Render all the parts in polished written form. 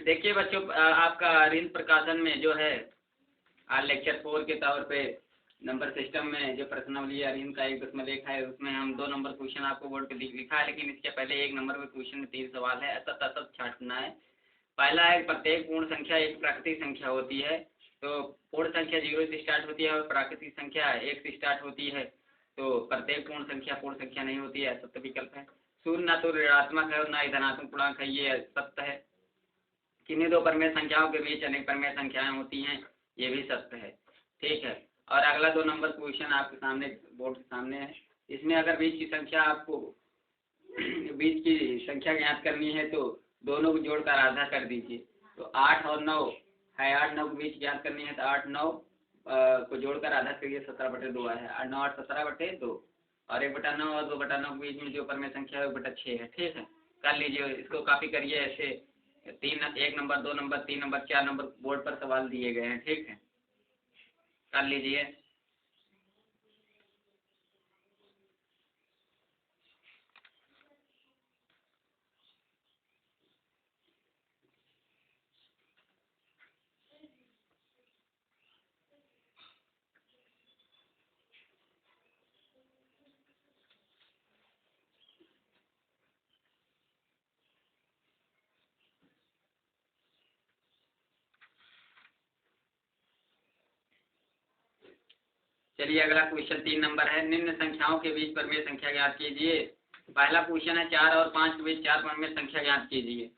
देखिए बच्चों, आपका ऋण प्रकाशन में जो है लेक्चर 4 के तौर पे नंबर सिस्टम में जो प्रश्नावली है ऋण का 1.1 है, उसमें हम 2 नंबर क्वेश्चन आपको बोर्ड पे लिखा है, लेकिन इसके पहले 1 नंबर में क्वेश्चन में 3 सवाल है, सतत छांटना है। पहला है प्रत्येक पूर्ण संख्या एक प्राकृतिक संख्या होती है, तो पूर्ण संख्या 0 से स्टार्ट होती है और प्राकृतिक संख्या 1 से स्टार्ट होती है, तो प्रत्येक पूर्ण संख्या नहीं होती है, सत्य विकल्प है। शून्य ना तो ऋणात्मक है और ना ही धनात्मक पूर्णांक है, ये सत्य है। किन्हीं दो परमेय संख्याओं के बीच अनेक परमेय संख्याएं होती हैं, ये भी सत्य है। ठीक है, और अगला 2 नंबर क्वेश्चन आपके सामने बोर्ड के सामने है। इसमें अगर बीच की संख्या आपको बीच की संख्या ज्ञात करनी है तो दोनों को जोड़कर आधा कर दीजिए। तो 8 और 9 है, 8 9 के बीच ज्ञात करनी है तो 8 9 को जोड़कर आधा करिए, 17/2 है। 8 9 8 17/2 और 1/9 और 2/9 के बीच में जो परमेय संख्या है 1/6 है। ठीक है, कर लीजिए, इसको कॉपी करिए। ऐसे 1 number 2 number 3 number 4 number board पर सवाल दिए गए हैं। ठीक है, कर लीजिए। चलिए अगला क्वेश्चन 3 नंबर है। निम्न संख्याओं के बीच परमेय संख्या ज्ञात कीजिए। पहला क्वेश्चन है 4 और 5 के बीच 4 परमेय संख्या ज्ञात कीजिए।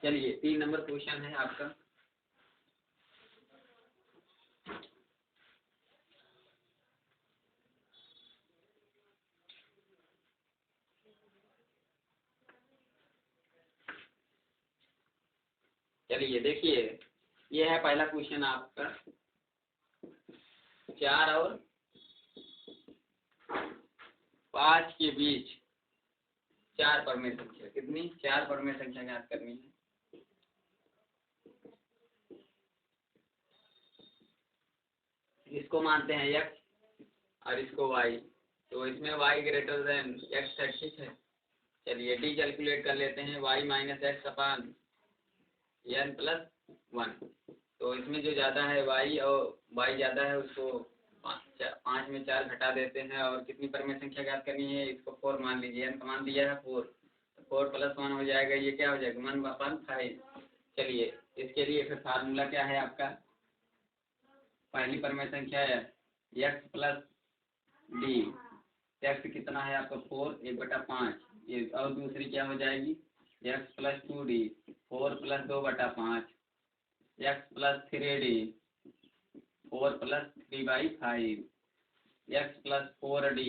चलिए 3 नंबर क्वेश्चन है आपका। चलिए देखिए, ये है पहला क्वेश्चन आपका। 4 और 5 के बीच 4 परमेय संख्या, कितनी? 4 परमेय संख्या ज्ञात करनी है। इसको मानते हैं x और इसको y, तो इसमें y ग्रेटर देन x है। ठीक है, चलिए डी कैलकुलेट कर लेते हैं। y माइनस एक्स अपान n प्लस 1, तो इसमें जो ज़्यादा है y और y ज़्यादा है, उसको 5 में 4 घटा देते हैं और कितनी परमेय संख्या ज्ञात करनी है, इसको 4 मान लीजिए। n का मान दिया है 4, तो 4 + 1 हो जाएगा, ये क्या हो जाएगा 1/5। चलिए इसके लिए फिर फार्मूला क्या है आपका? पहली परमेय संख्या है x प्लस डी, x कितना है आपका 4 1/5 ये, और दूसरी क्या हो जाएगी x plus 2d 4 + 2/5 x plus 3d 4 + 3/5 x plus 4d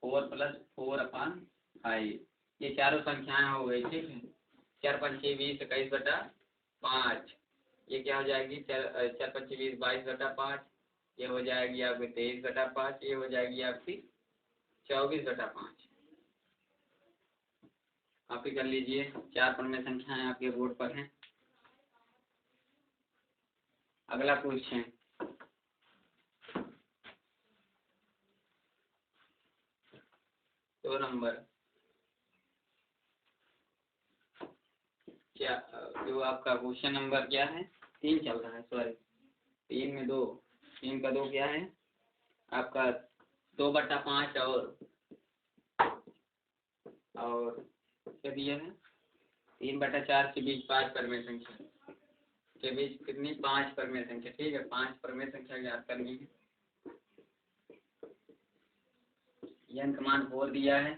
4 + 4/5। ये चारों संख्याएं हो गई। ठीक है, 4 × 5 = 20 21/5, ये क्या हो जाएगी 4 × 5 = 20 22/5, ये हो जाएगी आपकी 23/5, ये हो जाएगी आपकी 24/5। कॉपी कर लीजिए, 4 परमेय संख्याएं आपके बोर्ड पर हैं। अगला क्वेश्चन 2 नंबर। क्या जो आपका क्वेश्चन नंबर क्या है? 3 चल रहा है, सॉरी 3 में 2, 3 का 2 क्या है आपका 2/5 और क्या दिया है 3/4 के बीच 5 परमेय संख्या के बीच कितनी 5 परमेय संख्या। ठीक है, 5 परमेय संख्या ज्ञात करनी है। n का मान 4 दिया है,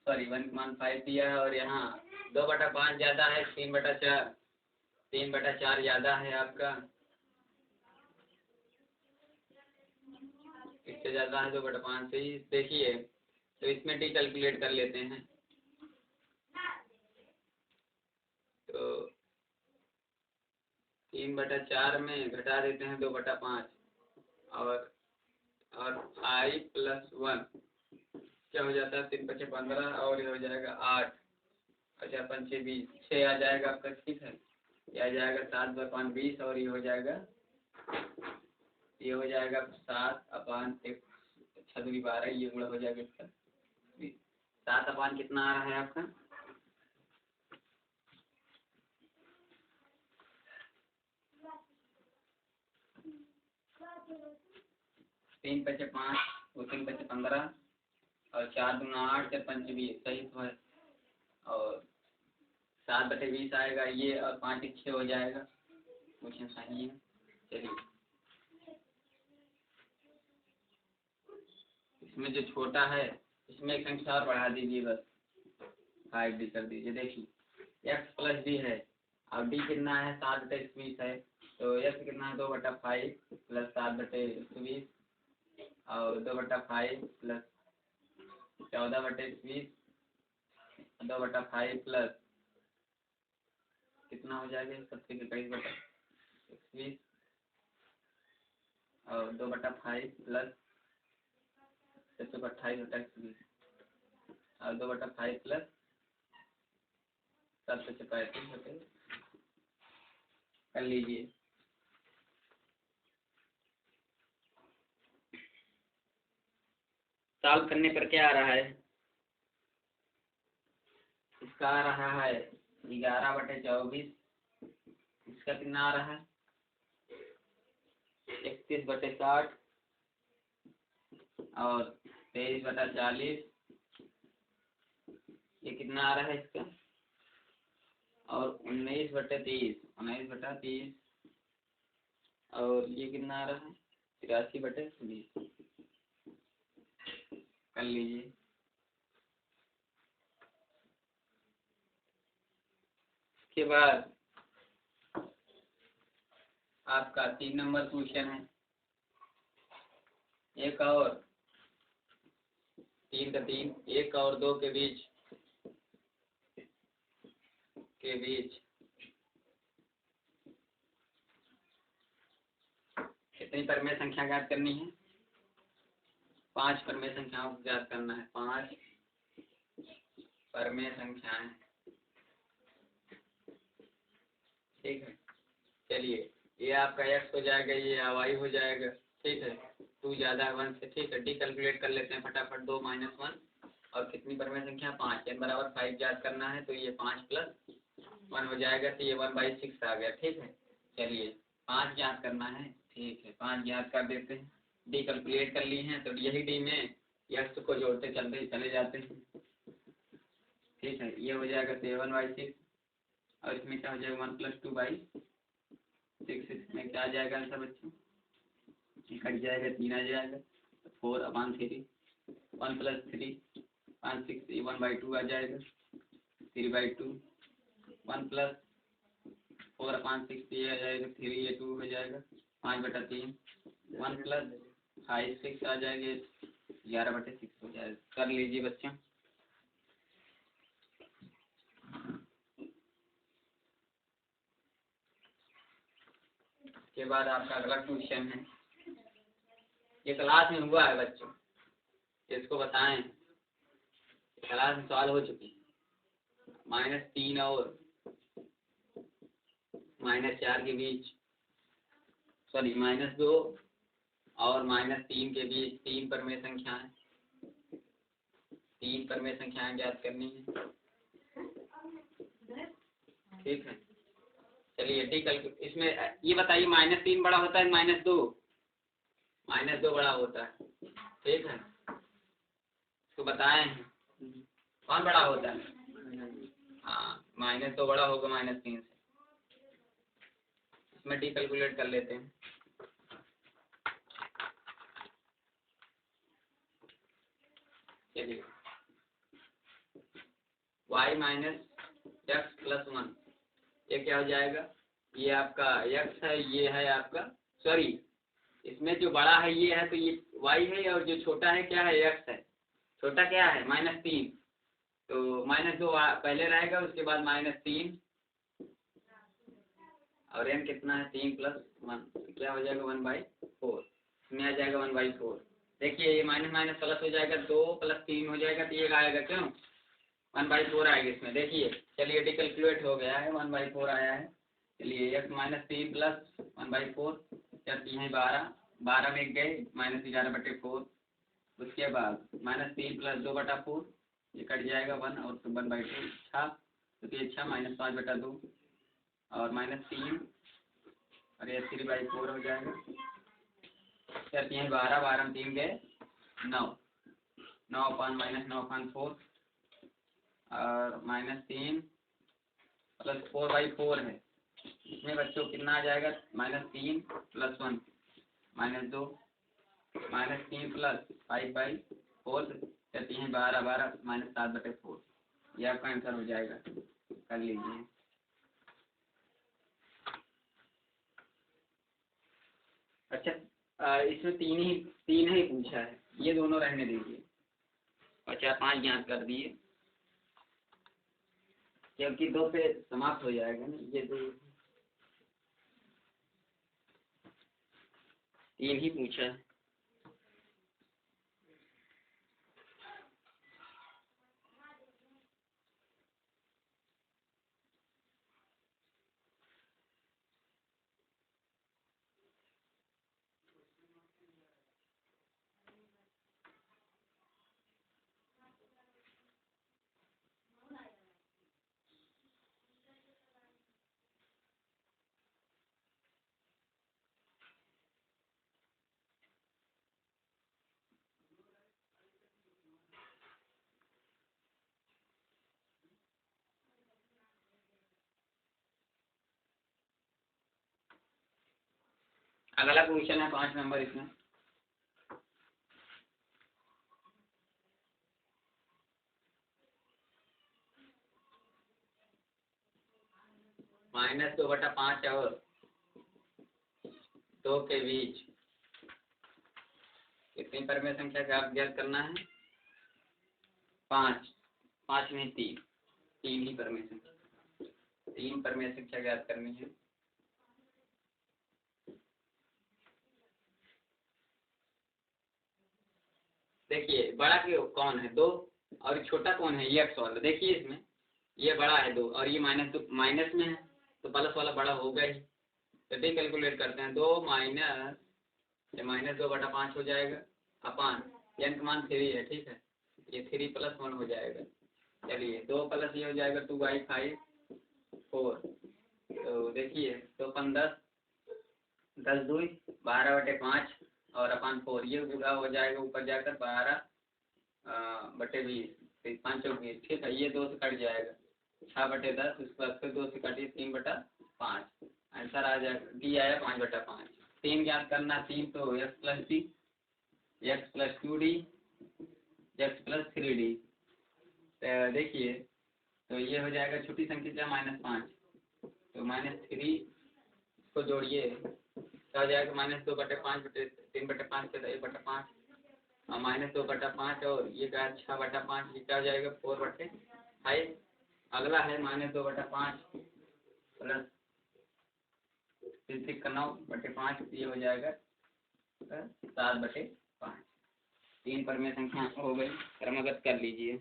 सॉरी 1 का मान 5 दिया है, और यहाँ 2/5 ज़्यादा है, 3/4 ज़्यादा है आपका, इससे ज़्यादा है 2/5 से ही। देखिए तो इसमें डी कैलकुलेट कर लेते हैं, तो 3/4 में घटा देते हैं 2/5 और i + 1 क्या हो जाता है 3 × 5 = 15 और ये हो जाएगा 8 और 4 × 5 = 20, 6 आ जाएगा आपका। ठीक है, ये आ जाएगा 7/5 20 और ये हो जाएगा 7/1 6 दूनी 12, ये गुणा हो जाएगा इसका 7/, कितना आ रहा है आपका 3 5 5 2 3 5 15 और 4 दूना 8 4 5 20 सही तो है। और 7/20 आएगा ये, और 5 6 हो जाएगा, क्वेश्चन सही है। चलिए इसमें जो छोटा है इसमें एक संख्या और बढ़ा दीजिए, बस 5D कर दीजिए। देखिए x प्लस डी है और डी कितना है 7/20 है, तो x कितना है 2/5 प्लस 7/20 और 2/5 प्लस 14/20 2/5 प्लस कितना हो जाएगा 27/21 और 2/5 प्लस 7/28/20 और 2/5 प्लस 7/35 कर लीजिए। सॉल्व करने पर क्या आ रहा है, इसका आ रहा है 11/24, इसका कितना आ रहा है 31/60 और 23/40, ये कितना आ रहा है इसका, और 19/30 और ये कितना आ रहा है 83/20 कर लीजिए। के बाद आपका 3 नंबर क्वेश्चन है, एक और 3 का 3 1 और 2 के बीच कितनी परमेय संख्या ज्ञात करनी है, 5 परमेय संख्याओं को ज्ञात करना है, 5 परमेय संख्याएं। ठीक है, चलिए ये आपका x हो जाएगा, ये y हो जाएगा। ठीक है, 2 ज़्यादा 1 से। ठीक है, डी कैलकुलेट कर लेते हैं फटाफट। 2 - 1 और कितनी परमेय संख्या 5, n बराबर 5 ज्ञात करना है, तो ये 5 + 1 हो जाएगा, तो ये 1/6 आ गया। ठीक है, चलिए 5 ज्ञात करना है। ठीक है, 5 ज्ञात कर देते हैं। डी कैलकुलेट कर ली हैं, तो यही डी में x को जोड़ते चले जाते हैं। ठीक है, ये हो जाएगा 7/6 और इसमें क्या हो जाएगा 1 + 2/6, इसमें क्या आ जाएगा आंसर बच्चों, कट जाएगा 3 आ जाएगा, 4/3 1 + 3 5 6 1/2 आ जाएगा, 3/2 1 + 4/6 ये आ जाएगा, 3 ये 2 हो जाएगा, 5/3 1 + 5 6 आ जाएगा, 11/6 हो जाएगा। कर लीजिए बच्चों। के बाद आपका अगला क्वेश्चन है, ये क्लास में हुआ है बच्चों, इसको बताएं, क्लास में सॉल्व हो चुकी है। -3 और -4 के बीच, सॉरी -2 और -3 के बीच 3 परमेय संख्याएं, 3 परमेय संख्याएं ज्ञात करनी है। ठीक है, चलिए डी कैलकुलेट, इसमें ये बताइए -3 बड़ा होता है -2 बड़ा होता है। ठीक है, तो बताएं कौन बड़ा होता है, हाँ -2 बड़ा होगा -3 से। इसमें डी कैलकुलेट कर लेते हैं। चलिए y - x + 1, ये क्या हो जाएगा, ये आपका x है, ये है आपका, सॉरी इसमें जो बड़ा है ये है, तो ये y है, और जो छोटा है क्या है x है। छोटा क्या है -3, तो -2 पहले रहेगा, उसके बाद -3 और n कितना है 3 + 1, तो क्या हो जाएगा 1/4, इसमें आ जाएगा 1/4। देखिए ये माइनस प्लस हो जाएगा, 2 + 3 हो जाएगा, तो ये आएगा क्यों 1/4 आएगा इसमें। देखिए चलिए डी कैलकुलेट हो गया है, 1/4 आया है। चलिए x -3 + 1/4, जब यहाँ 12 में गए -11/4, उसके बाद -3 + 2/4, ये कट जाएगा 1 और 1/2 छा, तो ये छा -5/2 और -3 और ये 3/4 हो जाएगा। करती हैं 12, 12 में 3 गए 9, 9/-9/4 और -3 प्लस 4/4 है। इसमें बच्चों कितना आ जाएगा, -3 + 1 -2 -3 + 5/4 कहती हैं 12, 12 -7/4। ये आपका आंसर हो जाएगा, कर लीजिए। अच्छा इसमें तीन ही पूछा है, ये दोनों रहने दीजिए और 4, 5 ज्ञात कर दिए क्योंकि 2 पे समाप्त हो जाएगा ना, ये 2 3 ही पूछा है। अगला क्वेश्चन है 5 नंबर इसमें। -2/5 और 2 के बीच कितनी परमेय संख्या का ज्ञात करना है, 5 नहीं 3 ही परमेय संख्या, 3 परमेय संख्या ज्ञात करनी है। देखिए बड़ा कौन है 2 और छोटा कौन है ये x वाला। देखिए इसमें ये बड़ा है 2 और ये माइनस में है तो प्लस वाला बड़ा होगा ही। तो कैलकुलेट करते हैं, 2 -2/5 हो जाएगा अपान n का मान 3 है, ठीक है, ये 3 + 1 हो जाएगा। चलिए 2 प्लस ये हो जाएगा 2/5 4। तो देखिए 2 × 10 10 2 12/5 और अपान 4, ये पूरा हो जाएगा ऊपर जाकर 12/20 5 और 20, ठीक है, ये 2 से कट जाएगा 6/10, उसके बाद फिर 2 से कटिए 3/5, आंसर आ जाएगा डी आया 5/5। 3 ज्ञात करना, 3 तो x + d, x + 2d, x + 3d। देखिए तो ये हो जाएगा छोटी संख्या -5, तो -3 को जोड़िए तो आ जाएगा -2/5 3/5 के 1/5 और -2/5 और ये क्या 6/5, ये क्या हो जाएगा 4/5। अगला है -2/5 प्लस 6 का 9/5, ये हो जाएगा 7/5। 3 परमेय संख्या हो गई, क्रमगत कर लीजिए।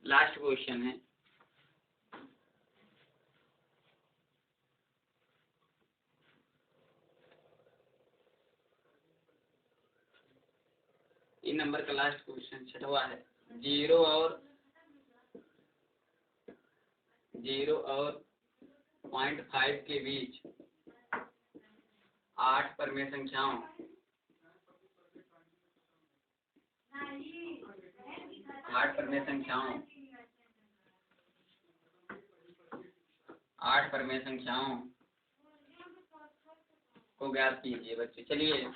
लास्ट क्वेश्चन है, इन नंबर का लास्ट क्वेश्चन 6वां है। 0 और 0.5 के बीच 8 परमेय संख्याओं 8 परमेय संख्याओं को ज्ञात कीजिए बच्चे। चलिए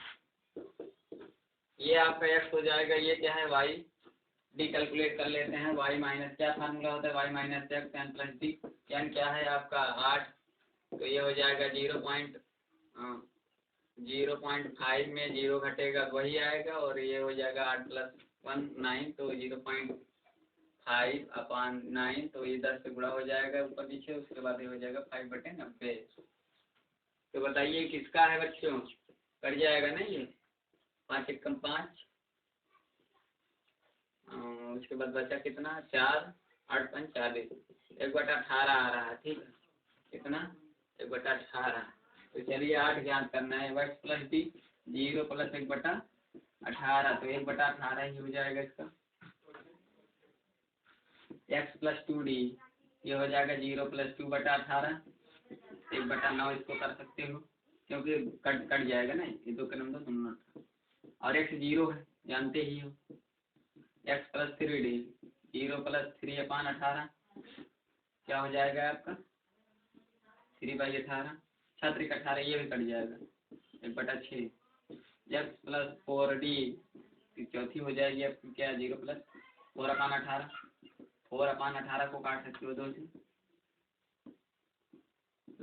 ये आपका x हो जाएगा, ये क्या है y, डी कैलकुलेट कर लेते हैं। y माइनस क्या फार्मूला होता है, y - x n + d, n क्या है आपका 8, तो ये हो जाएगा 0.5 0.5 में 0 घटेगा वही आएगा, और ये हो जाएगा 8 + 1 9, तो 0.5/9, तो ये 10 से गुणा हो जाएगा ऊपर नीचे, उसके बाद ये हो जाएगा 5/90। तो बताइए किसका है बच्चों, कट जाएगा ना ये, 5 एकम 5, उसके बाद बचा कितना 4, 8 × 5 = 40, 1/18 आ रहा है, ठीक है, कितना 1/18। तो चलिए 8 ज्ञात करना है, x + d 0 + 1/18, तो 1/18 ही हो जाएगा इसका। x + 2d ये हो जाएगा 0 + 2/18, 1/9 इसको कर सकते हो, क्योंकि कट जाएगा ना, ये 2 के नंबर दोनों, और x 0 है जानते ही हो। x + 3d 0 + 3/18 क्या हो जाएगा आपका 3/18, 6 × 18, ये भी कट जाएगा 1/6। x + 4d चौथी हो जाएगी आपकी क्या 0 + 4/18, 4/18 को काट सकते हो 2 से,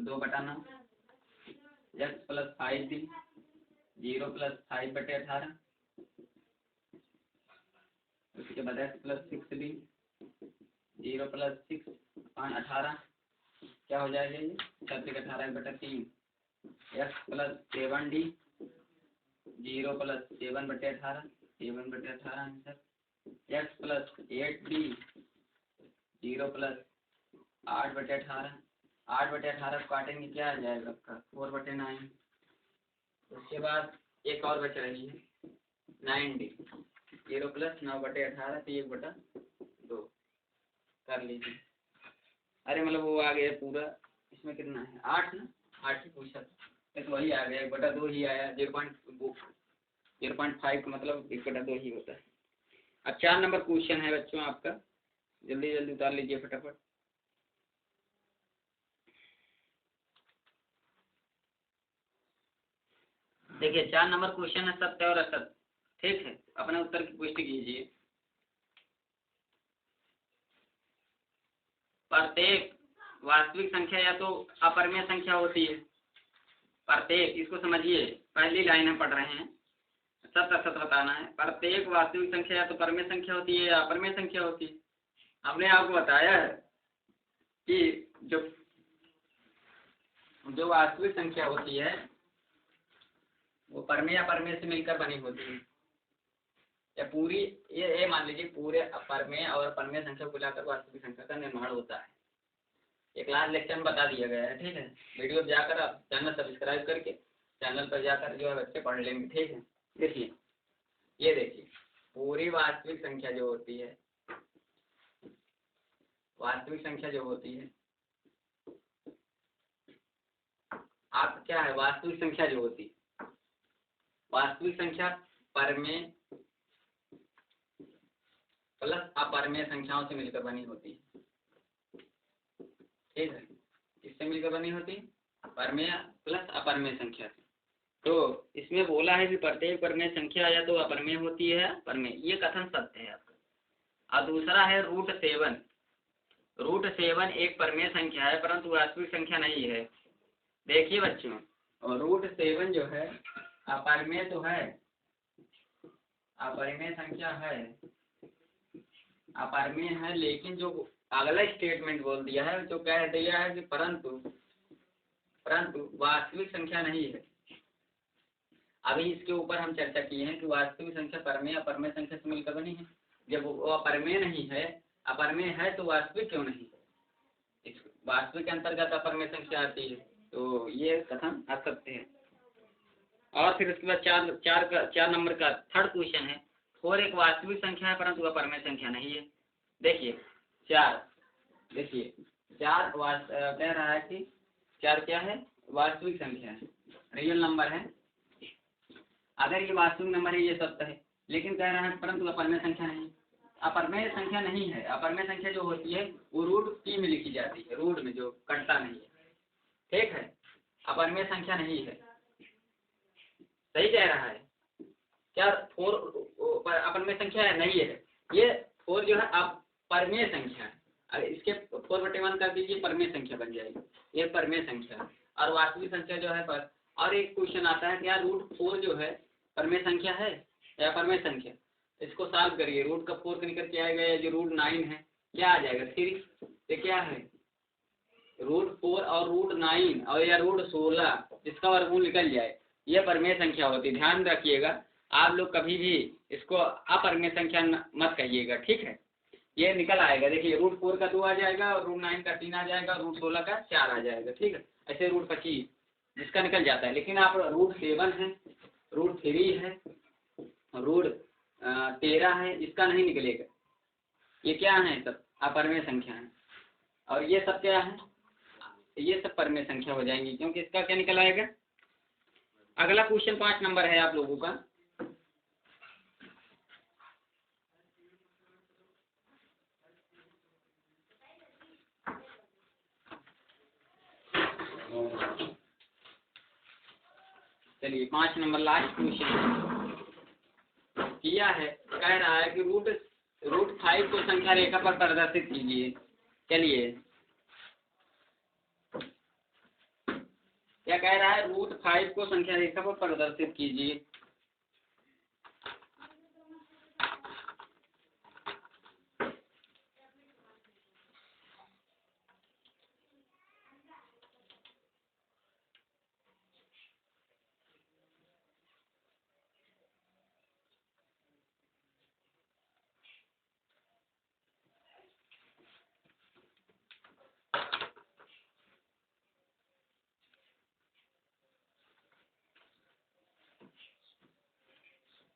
2/9। x + 5d 0 + 5/18, उसके बाद x + 6d 0 + 6/18 क्या हो जाएगा ये 6 × 18 1/3। x + 7d 0 + 7/18, 7/18 answer. x + 8d 0 + 8/18, 8/18 को काटेंगे क्या आ जाएगा आपका 4/9। उसके बाद एक और बच रही है 9d 0 + 9/18, तो 1/2 कर लीजिए। अरे मतलब वो आ गया पूरा, इसमें कितना है 8 ना, 8 ही पूछा था, तो वही आ गया 1/2 ही आया, 0.5 का मतलब 1/2 ही होता है। अब 4 नंबर क्वेश्चन है बच्चों आपका, जल्दी जल्दी उतार लीजिए फटाफट। देखिए 4 नंबर क्वेश्चन है सत्य और असत्य, ठीक है, अपने उत्तर की पुष्टि कीजिए। प्रत्येक वास्तविक संख्या या तो अपरिमेय संख्या होती है, प्रत्येक, इसको समझिए, पहली लाइन हम पढ़ रहे हैं, सत्य असत्य बताना है। प्रत्येक वास्तविक संख्या या तो परिमेय संख्या होती है या अपरिमेय संख्या होती है। हमने आपको बताया है कि जो वास्तविक संख्या होती है वो परिमेय अपरिमेय से मिलकर बनी होती है, या पूरी ये मान लीजिए पूरे अपरिमेय और परिमेय संख्या को मिलाकर वास्तविक संख्या का निर्माण होता है। एक क्लास लेक्चर में बता दिया गया है, ठीक है, वीडियो जाकर आप चैनल सब्सक्राइब करके चैनल पर जाकर जो है बच्चे पढ़ लेंगे, ठीक है। देखिए ये देखिए पूरी वास्तविक संख्या जो होती है, वास्तविक संख्या जो होती है, आप क्या है वास्तविक संख्या जो होती है, वास्तविक संख्या परिमेय प्लस अपरिमेय संख्याओं से मिलकर बनी होती है, ठीक है, किससे मिलकर बनी होती है परिमेय प्लस अपरिमेय संख्या से। तो इसमें बोला है कि प्रत्येक परिमेय संख्या या तो अपरिमेय होती है परिमेय, ये कथन सत्य है आपका। और दूसरा है √7, √7 एक परिमेय संख्या है परंतु वास्तविक संख्या नहीं है। देखिए बच्चों, और √7 जो है अपरिमेय तो है, अपरिमेय संख्या है, अपरिमेय है, लेकिन जो अगला स्टेटमेंट बोल दिया है, जो कह दिया है कि परंतु वास्तविक संख्या नहीं है। अभी इसके ऊपर हम चर्चा किए हैं कि वास्तविक संख्या परिमेय अपरिमेय संख्या से मिलकर बनी है। जब वो अपरिमेय नहीं है, अपरिमेय है तो वास्तविक क्यों नहीं, इस वास्तविक के अंतर्गत अपरिमेय संख्या आती है, तो ये कथन असत्य है। और फिर उसके बाद 4 नंबर का थर्ड क्वेश्चन है, 4 एक वास्तविक संख्या है परंतु अपरिमेय संख्या नहीं है। देखिए 4 कह रहा है कि 4 क्या है वास्तविक संख्या है, रियल नंबर है। अगर ये वास्तविक नंबर है ये सत्य है, लेकिन कह रहा है परंतु अपरिमेय संख्या नहीं, अपरिमेय संख्या नहीं है। अपरिमेय संख्या जो होती है वो √p में लिखी जाती है, रूट में जो कटता नहीं है, ठीक है, अपरिमेय संख्या नहीं है। सही कह रहा है क्या 4 अपरिमेय संख्या है नहीं है, ये 4 जो है अपरिमेय संख्या है। अगर इसके 4/1 कर दीजिए परिमेय संख्या बन जाएगी, ये परिमेय संख्या है। और वास्तविक संख्या जो है और एक क्वेश्चन आता है क्या रूट 4 जो है परमेय संख्या है या परमेय संख्या, इसको सॉल्व करिए। रूट का 4 निकल के आएगा, या जो रूट 9 है क्या आ जाएगा 3। ये क्या है रूट 4 और रूट 9 और या रूट 16 जिसका वर्गमूल निकल जाए, ये परमेय संख्या होती है। ध्यान रखिएगा आप लोग कभी भी इसको अपरमेय संख्या मत कहिएगा, ठीक है। ये निकल आएगा, देखिए रूट 4 का 2 आ जाएगा और रूट 9 का 3 आ जाएगा और रूट 16 का 4 आ जाएगा, ठीक है। ऐसे रूट 25 जिसका निकल जाता है। लेकिन आप रूट 7 है, रूट 3 है, रूट 13 है, इसका नहीं निकलेगा। ये क्या है सब अपरमेय संख्या है, और ये सब क्या है, ये सब परमेय संख्या हो जाएंगी, क्योंकि इसका क्या निकल आएगा। अगला क्वेश्चन 5 नंबर है आप लोगों का। चलिए 5 नंबर लास्ट क्वेश्चन किया है, कह रहा है कि रूट 5 को संख्या रेखा पर प्रदर्शित कीजिए। चलिए क्या कह रहा है, रूट 5 को संख्या रेखा पर प्रदर्शित कीजिए।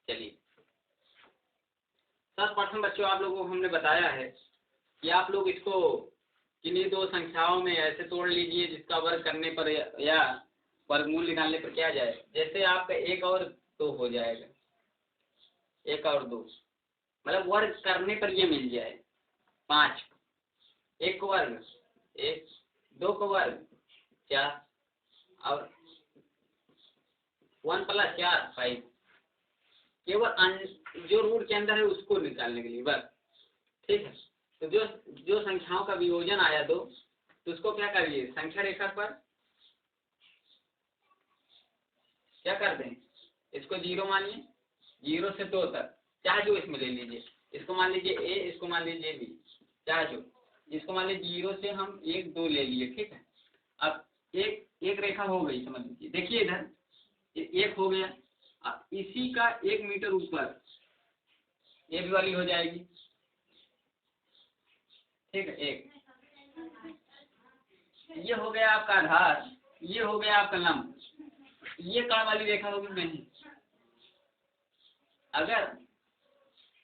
चलिए सर्वप्रथम बच्चों आप लोगों को हमने बताया है कि आप लोग इसको किन्हीं दो संख्याओं में ऐसे तोड़ लीजिए जिसका वर्ग करने पर या वर्गमूल निकालने पर क्या जाए। जैसे आपका 1 और 2 हो जाएगा, 1 और 2 मतलब वर्ग करने पर ये मिल जाए 5, 1 को वर्ग 1, 2 को वर्ग 4 और 1 + 4 5, केवल जो रूट के अंदर है उसको निकालने के लिए बस, ठीक है। तो जो संख्याओं का वियोजन आया 2, तो उसको क्या करिए संख्या रेखा पर क्या कर दें, इसको 0 मानिए, 0 से 2 तक चाहे जो इसमें ले लीजिए। इसको मान लीजिए A, इसको मान लीजिए B, चाहे जो, इसको मान लीजिए 0 से हम 1 2 ले लिए, ठीक है। अब एक रेखा हो गई समझ लीजिए, देखिए इधर एक हो गया। अब इसी का 1 मीटर ऊपर ये भी वाली हो जाएगी, ठीक है। एक ये हो गया आपका आधार, ये हो गया आपका लंब, ये कण वाली रेखा होगी नहीं। अगर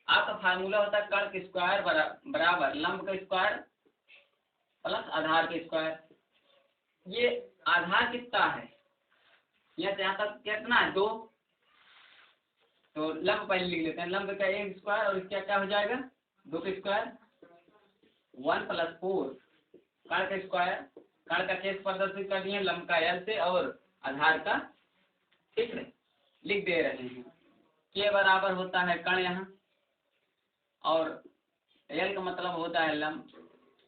आपका फार्मूला होता है कण के स्क्वायर बराबर लंब का स्क्वायर प्लस आधार के स्क्वायर। ये आधार कितना है, यह जहाँ तक कितना है 2, तो लंब पहले लिख लेते हैं। लंब का 1 स्क्वायर और इसका क्या हो जाएगा 2 का स्क्वायर, 1 + 4 कण का स्क्वायर। कण का केस प्रदर्शित कर दिए लंब का L से और आधार का, ठीक है, लिख दे रहे हैं। के बराबर होता है कण यहाँ, और L का मतलब होता है लंब,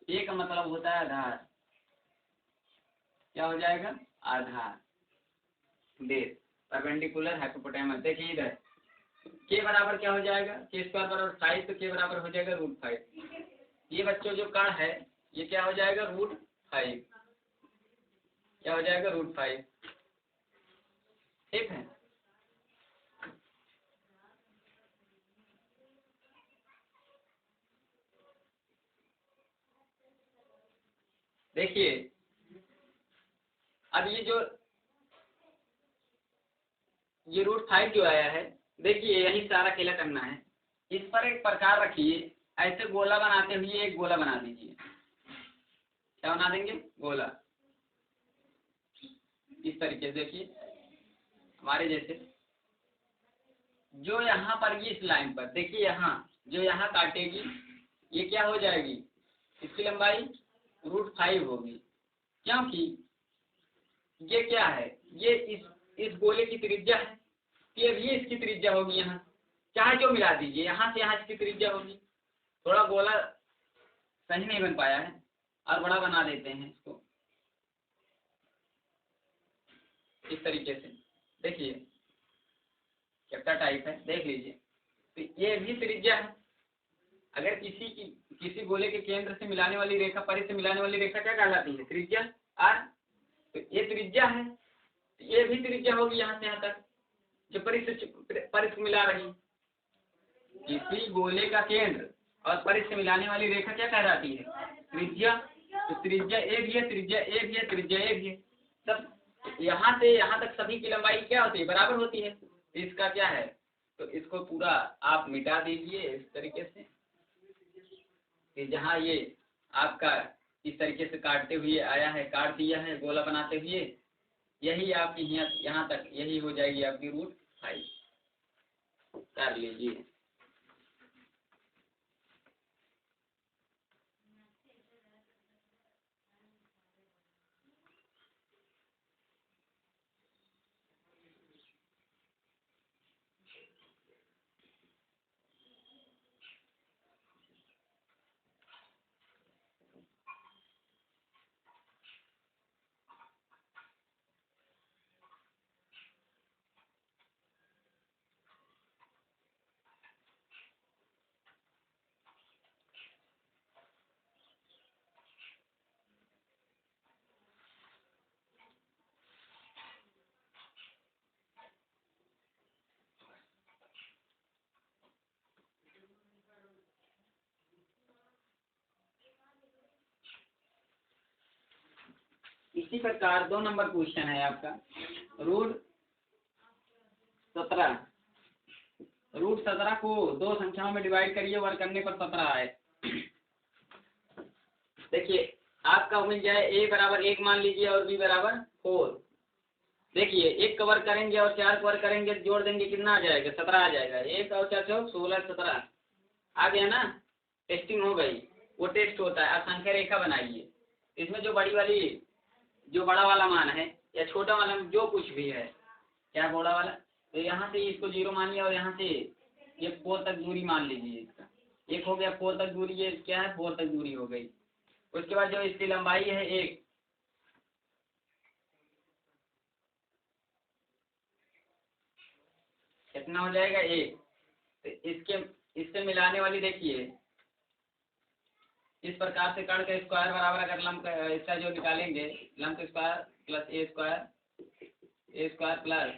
A का मतलब होता है आधार। क्या हो जाएगा आधार बेस परपेंडिकुलर हाइपोटेनस। देखिए इधर के बराबर क्या हो जाएगा, के स्क्वायर बराबर 5, तो के बराबर हो जाएगा √5। ये बच्चों जो कण है ये क्या हो जाएगा √5, क्या हो जाएगा √5, ठीक है। देखिए अब ये √5 जो आया है, देखिए यही सारा खेला करना है। इस पर एक प्रकार रखिए, ऐसे गोला बनाते हुए एक गोला बना दीजिए। क्या बना देंगे गोला, इस तरीके से देखिए हमारे जैसे। जो यहाँ पर इस लाइन पर देखिए, यहाँ जो यहाँ काटेगी ये क्या हो जाएगी, इसकी लंबाई √5 होगी, क्योंकि ये क्या है, ये इस गोले की त्रिज्या है, ये भी इसकी त्रिज्या होगी। यहाँ चाहे जो मिला दीजिए, यहाँ से यहाँ इसकी त्रिज्या होगी। थोड़ा गोला सही नहीं बन पाया है और बड़ा बना देते हैं इसको, इस तरीके से देखिए चैप्टर टाइप है, देख लीजिए। तो ये भी त्रिज्या है। अगर किसी गोले के केंद्र से मिलाने वाली रेखा परिध से मिलाने वाली रेखा क्या कहलाती है? त्रिज्या आर। तो ये त्रिज्या है, तो ये भी त्रिज्या होगी यहाँ से यहाँ तक जो परिध से मिला रही। किसी गोले का केंद्र और परिध से मिलाने वाली रेखा क्या कहलाती है? त्रिज्या। तो त्रिज्या ए भी है, त्रिज्या ए भी है, त्रिज्या ए भी है। सब यहाँ से यहाँ तक सभी की लंबाई क्या होती है? बराबर होती है। इसका क्या है? तो इसको पूरा आप मिटा दीजिए इस तरीके से कि जहाँ ये आपका इस तरीके से काटते हुए आया है, काट दिया है गोला बनाते हुए, यही आपकी यहाँ तक यही हो जाएगी आपकी √5 कर लीजिए। इसी प्रकार 2 नंबर क्वेश्चन है आपका √17 को 2 संख्याओं में डिवाइड करिए, वर्ग करने पर 17 आए। देखिए आपका मिल जाए a बराबर 1 मान लीजिए और b बराबर 4। देखिए 1 का वर्ग करेंगे और 4 का वर्ग करेंगे, जोड़ देंगे कितना आ जाएगा? 17 आ जाएगा। 1 और 4 16 17 आ गया ना। टेस्टिंग हो गई, वो टेस्ट होता है। अब संख्या रेखा बनाइए। इसमें जो बड़ा वाला मान है या छोटा वाला जो कुछ भी है, क्या बड़ा वाला, तो यहाँ से इसको 0 मानिए और यहाँ से ये 4 तक दूरी मान लीजिए। इसका 1 हो गया, 4 तक दूरी, ये क्या है 4 तक दूरी हो गई। उसके बाद जो इसकी लंबाई है 1, कितना हो जाएगा 1। तो इससे मिलाने वाली देखिए इस प्रकार से कर्ण का स्क्वायर बराबर अगर लंब इसका जो निकालेंगे, लंब स्क्वायर प्लस ए स्क्वायर प्लस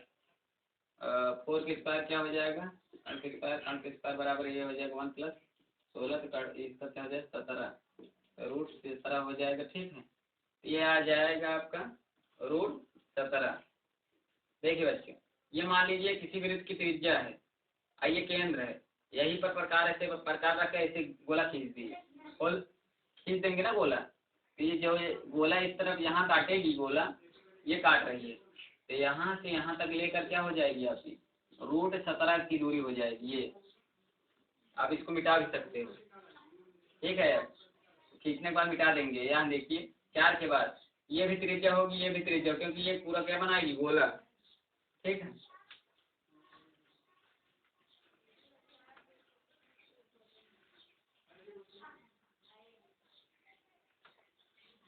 4 के स्क्वायर क्या हो जाएगा? कर्ण के स्क्वायर बराबर ये हो जाएगा 1 प्लस 16, तो इसका क्या हो जाएगा 17 √17 हो जाएगा। ठीक है, ये आ जाएगा आपका √17। देखिए बच्चों, ये मान लीजिए किसी वृत्त की त्रिज्या है, आइए केंद्र है, यहीं पर प्रकार रख के ऐसे गोला खींच दिए और खींच देंगे ना गोला, तो ये जो गोला इस तरफ यहाँ काटेगी, गोला ये काट रही है, तो यहाँ से यहाँ तक लेकर क्या हो जाएगी आपकी √17 की दूरी हो जाएगी। ये आप इसको मिटा भी सकते हो। ठीक है, खींचने के बाद मिटा देंगे। यहाँ देखिए 4 के बाद ये भी त्रिज्या होगी, ये भी त्रिज्या, क्योंकि ये पूरा क्या बनाएगी? गोला। ठीक है,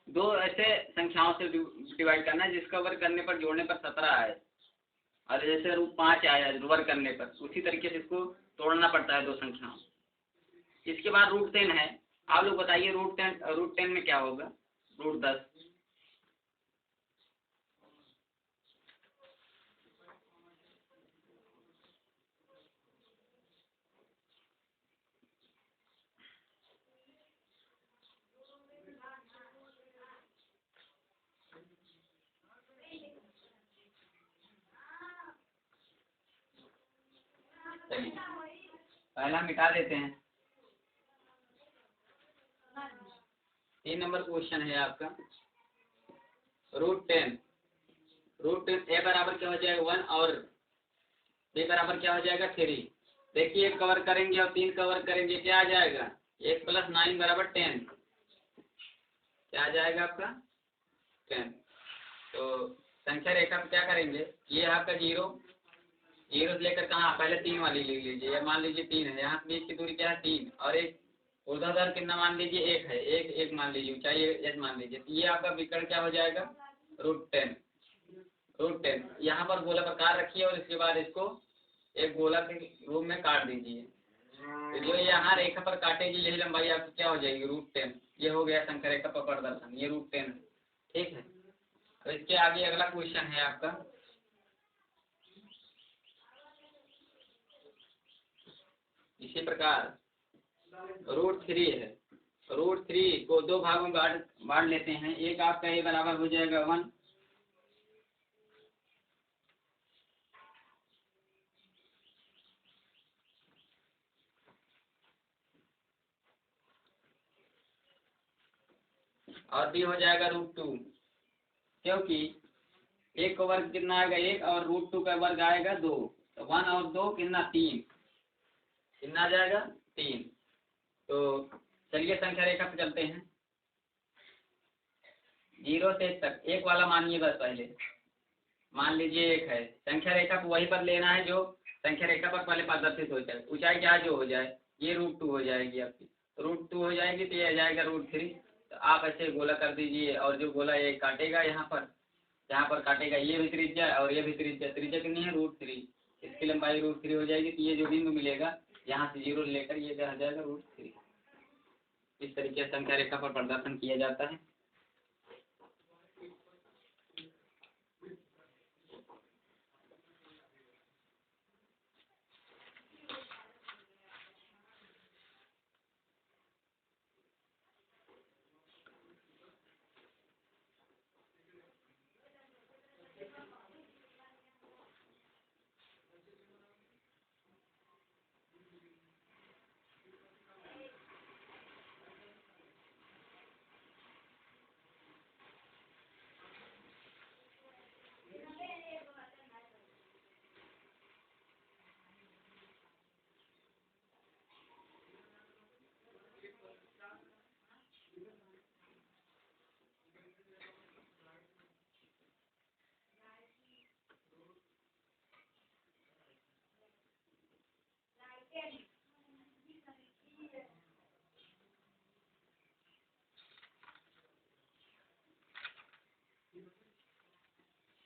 दो ऐसे संख्याओं से डिवाइड करना है जिसका वर्ग करने पर जोड़ने पर 17 आए, और जैसे √5 आया वर्ग करने पर, उसी तरीके से इसको तोड़ना पड़ता है 2 संख्याओं। इसके बाद √10 है। आप लोग बताइए √10 में क्या होगा? √10 चलिए पहला मिटा देते हैं। 3 नंबर क्वेश्चन है आपका √10 ए बराबर क्या हो जाएगा 1 और b बराबर क्या हो जाएगा 3। देखिए 1 कवर करेंगे और 3 कवर करेंगे, क्या आ जाएगा? 1 + 9 बराबर 10। क्या आ जाएगा आपका 10। तो संख्या रेखा पे क्या करेंगे? ये आपका 0 से लेकर कहाँ? पहले 3 वाली ले लीजिए, या मान लीजिए 3 है, यहाँ बीच की दूरी क्या है 3, और एक ऊर्ध्वाधर कितना मान लीजिए 1 है, एक मान लीजिए, ऊंचाई h मान लीजिए, तो ये आपका विकर्ण क्या हो जाएगा √10। √10। यहाँ पर गोला प्रकार रखिए और इसके बाद इसको एक गोला के रूप में काट दीजिए। तो जो यहाँ रेखा पर काटेगी यही लंबाई आपकी क्या हो जाएगी, √10। ये हो गया संख्या रेखा पर प्रदर्शन, ये √10 है। ठीक है, तो इसके आगे अगला क्वेश्चन है आपका, इसी प्रकार √3 है। √3 को दो भागों में बांट लेते हैं। एक आपका ये बराबर हो जाएगा 1, और बी हो जाएगा √2, क्योंकि 1 का वर्ग कितना आएगा 1 और √2 का वर्ग आएगा 2, तो 1 और 2 कितना 3, कितना आ जाएगा 3। तो चलिए संख्या रेखा पे चलते हैं। 0 से 1 तक, 1 वाला मानिए बस पहले, मान लीजिए 1 है। संख्या रेखा को वहीं पर लेना है जो संख्या रेखा पर पहले प्रदर्शित हो जाए। ऊंचाई क्या जो हो जाए, ये √2 हो जाएगी आपकी, √2 हो जाएगी तो ये आ जाएगा √3। तो आप ऐसे गोला कर दीजिए और जो गोला ये काटेगा यहाँ पर काटेगा ये भी त्रिज्या और ये भी त्रिज्या कितनी है √3, इसकी लंबाई √3 हो जाएगी। तो ये जो बिंदु मिलेगा यहाँ से 0 लेकर ये आ जाएगा √3। इस तरीके से संख्या रेखा पर प्रदर्शन किया जाता है।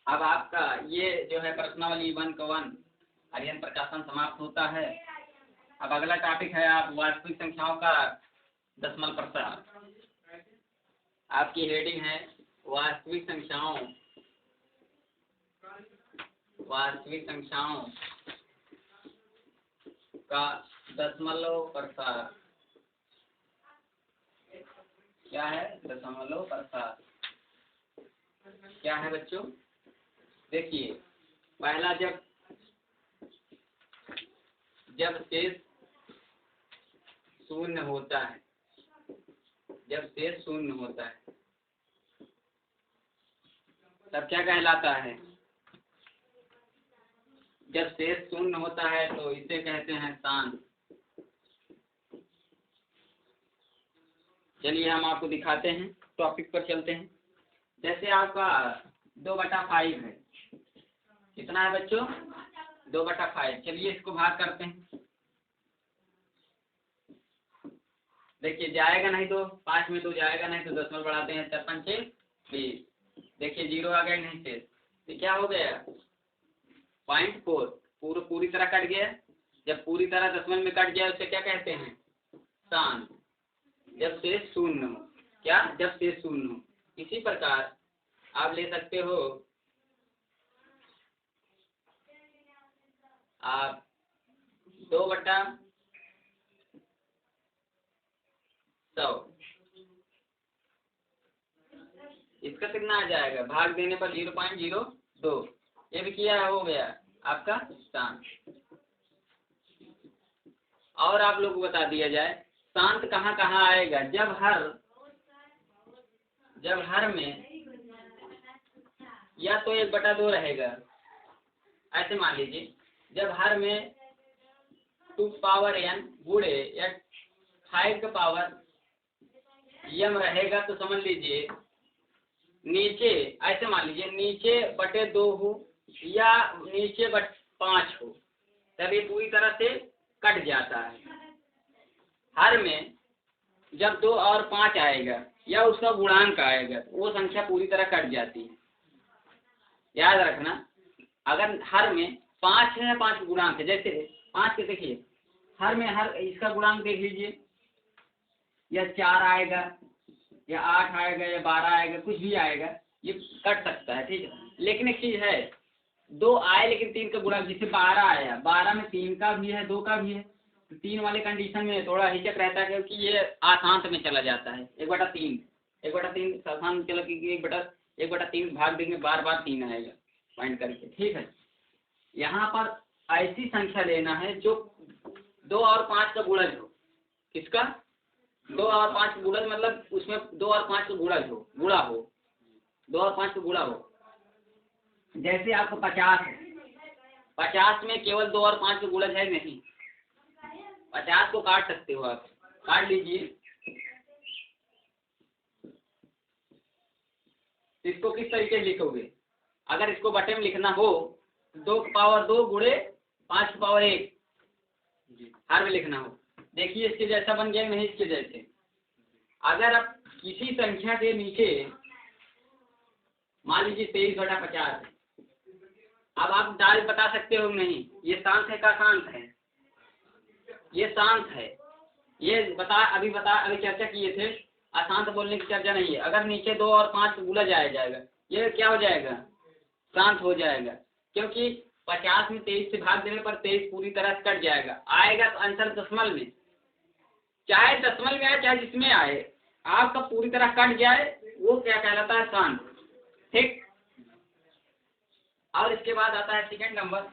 अब आपका ये जो है प्रश्नावली 1 का 1 अध्ययन प्रकाशन समाप्त होता है। अब अगला टॉपिक है आप वास्तविक संख्याओं का दशमलव प्रसार। आपकी हेडिंग है वास्तविक संख्याओं का दशमलव प्रसार। क्या है दशमलव प्रसार, क्या है बच्चों? देखिए, पहला जब शेष शून्य होता है, तब क्या कहलाता है? जब शेष शून्य होता है तो इसे कहते हैं शांत। चलिए हम आपको दिखाते हैं, टॉपिक पर चलते हैं। जैसे आपका 2/5 है, कितना है बच्चों? 2/5। चलिए इसको भाग करते हैं। देखिए जाएगा नहीं तो 5 में तो जाएगा नहीं, तो दशमलव बढ़ाते हैं, 4 5 6 20। देखिए 0 आ गया नहीं शेष, तो क्या हो गया 0.4, पूरी तरह कट गया। जब पूरी तरह दशमलव में कट जाए उसे क्या कहते हैं? शांत। जब शेष शून्य हो, क्या? जब शेष शून्य हो। इसी प्रकार आप ले सकते हो, आप 2/100, इसका कितना आ जाएगा? भाग देने पर 0.02। ये भी किया हो गया आपका शांत। और आप लोग को बता दिया जाए शांत कहाँ कहाँ आएगा। जब हर में या तो 1/2 रहेगा, ऐसे मान लीजिए। जब हर में 2n गुणे या 5m रहेगा तो समझ लीजिए नीचे, ऐसे मान लीजिए नीचे बटे 2 हो या नीचे 5 हो, तब ये पूरी तरह से कट जाता है। हर में जब 2 और 5 आएगा या उसका गुणांक आएगा वो संख्या पूरी तरह कट जाती है। याद रखना, अगर हर में 5 है, 5 गुणांक है, जैसे 5 के देखिए हर में हर इसका गुणांक देख लीजिए, या 4 आएगा या 8 आएगा या 12 आएगा, कुछ भी आएगा, ये कट सकता है, ठीक है। लेकिन एक चीज है, 2 आए लेकिन 3 का गुणांक, जैसे 12 आया, 12 में 3 का भी है 2 का भी है, तो 3 वाले कंडीशन में थोड़ा हिचक रहता है क्योंकि ये आसांत में चला जाता है। 1/3 1/3 आसान चला क्योंकि 1/3 भाग देंगे, बार बार 3 आएगा पॉइंट करके, ठीक है। यहाँ पर ऐसी संख्या लेना है जो 2 और 5 का गुणज हो। किसका? 2 और 5 का गुणज, मतलब उसमें 2 और 5 का गुणज हो, गुणा हो, 2 और 5 का गुणा हो। जैसे आपको 50 है, 50 में केवल 2 और 5 का गुणज है नहीं, 50 को काट सकते हो आप, काट लीजिए। इसको किस तरीके से लिखोगे? अगर इसको बटे में लिखना हो 2 की पावर 2 गुणे 5 की पावर 1 हर में लिखना हो, देखिए इसके जैसा बन गया नहीं, इसके जैसे। अगर आप किसी संख्या के नीचे मान लीजिए 23/50, अब आप डायरेक्ट बता सकते हो नहीं ये शांत है का शांत है, ये शांत है, ये अभी चर्चा किए थे, अशांत बोलने की चर्चा नहीं है। अगर नीचे 2 और 5 गुणा जाएगा, ये क्या हो जाएगा? शांत हो जाएगा, क्योंकि 50 में 23 से भाग देने पर 23 पूरी तरह से कट जाएगा, आएगा तो आंसर दशमलव में, चाहे दशमलव में आए चाहे जिसमें आए, आपका पूरी तरह कट जाए, वो क्या कहलाता है? शांत, ठीक। और इसके बाद आता है सेकंड नंबर,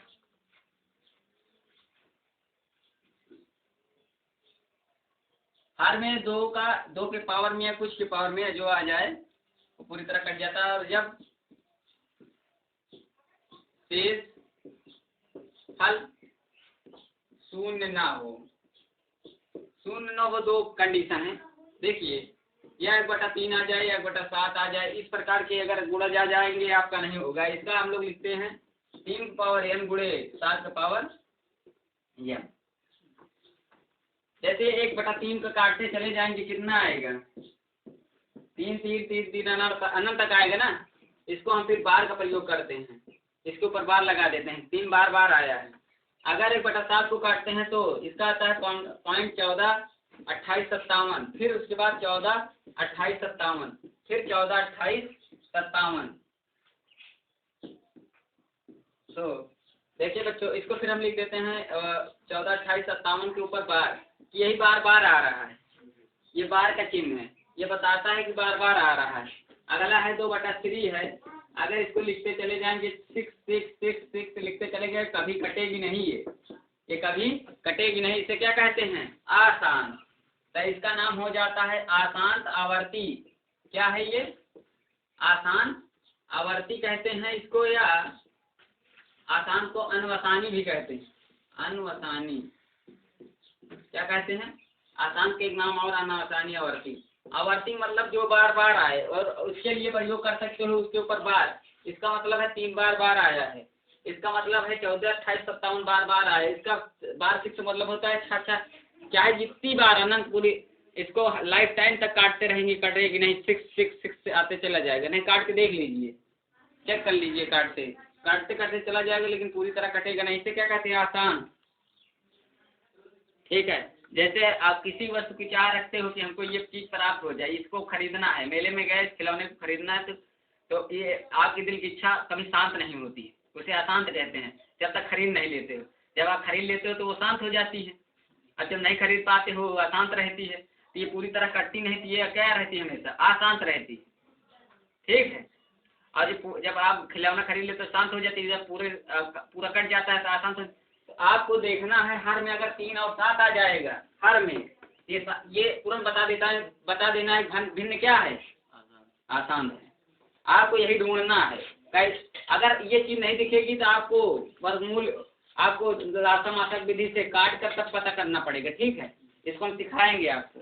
हर में 2 के पावर में या कुछ के पावर में जो आ जाए वो पूरी तरह कट जाता है। और जब शेष फल शून्य ना हो, दो कंडीशन है, देखिए या 1/3 आ जाए या 1/7 आ जाए, इस प्रकार के अगर गुणा जा जाएंगे आपका नहीं होगा। इसका हम लोग लिखते हैं 3 की पावर n गुणे 7 की पावर m। जैसे 1/3 का काटते चले जाएंगे, कितना आएगा? 3 3 3 3 अनंत तक आएगा ना। इसको हम फिर बार का प्रयोग करते हैं, इसके ऊपर बार लगा देते हैं, 3 बार बार आया है। अगर 1/7 को काटते हैं तो इसका आता है 0.14 28 57, फिर उसके बाद 14 28 57, फिर 14 28 57। तो देखिए बच्चों, इसको फिर हम लिख देते हैं 14 28 57 के ऊपर बार, यही बार बार आ रहा है, ये बार का चिन्ह है, ये बताता है कि बार बार आ रहा है। अगला है 2/3 है, अगर इसको लिखते चले जाएंगे 6 6 6 6 लिखते चले गए, कभी कटेगी नहीं, ये कभी कटेगी नहीं। इसे क्या कहते हैं? आशांत। तो इसका नाम हो जाता है आशांत आवर्ती। क्या है ये? आशांत आवर्ती कहते हैं इसको, या आशांत को अनवसानी भी कहते हैं, अनवसानी। क्या कहते हैं? आशांत के एक नाम और अनवसानी आवर्ती। आवर्ती मतलब जो बार बार आए, और उसके लिए प्रयोग कर सकते हो उसके ऊपर बार। इसका मतलब है 3 बार बार आया है, इसका मतलब है 14 28 57 बार बार आया। इसका बार 6 मतलब होता है 6 चाहे जितनी बार अनंत पूरी, इसको लाइफ टाइम तक काटते रहेंगे, कटेगी नहीं, 6 6 6 से आते चला जाएगा। नहीं काट के देख लीजिए, चेक कर लीजिए, काटते काटते चला जाएगा लेकिन पूरी तरह कटेगा नहीं। इसे क्या कहते हैं? आसान, ठीक है। जैसे आप किसी वस्तु की चाह रखते हो कि हमको ये चीज प्राप्त हो जाए, इसको खरीदना है, मेले में गए खिलौने को खरीदना है, तो ये आपकी दिल की इच्छा कभी शांत नहीं होती है, उसे अशांत कहते हैं जब तक खरीद नहीं लेते हो। जब आप खरीद लेते हो तो वो शांत हो जाती है, और जब नहीं खरीद पाते हो अशांत रहती है। तो ये पूरी तरह कटती नहीं थी, ये क्या रहती है? हमेशा अशांत रहती है, ठीक है। और जब आप खिलौना खरीद लेते तो शांत हो जाती है, जब पूरा कट जाता है तो अशांत हो। तो आपको देखना है हर में अगर 3 और 7 आ जाएगा, हर में ये तुरंत बता देना है भिन्न क्या है? आसान है। आपको यही ढूंढना है। अगर ये चीज नहीं दिखेगी तो आपको वर्गमूल, आपको राशि विधि से काट कर तब पता करना पड़ेगा, ठीक है। इसको हम सिखाएंगे आपको।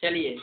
चलिए।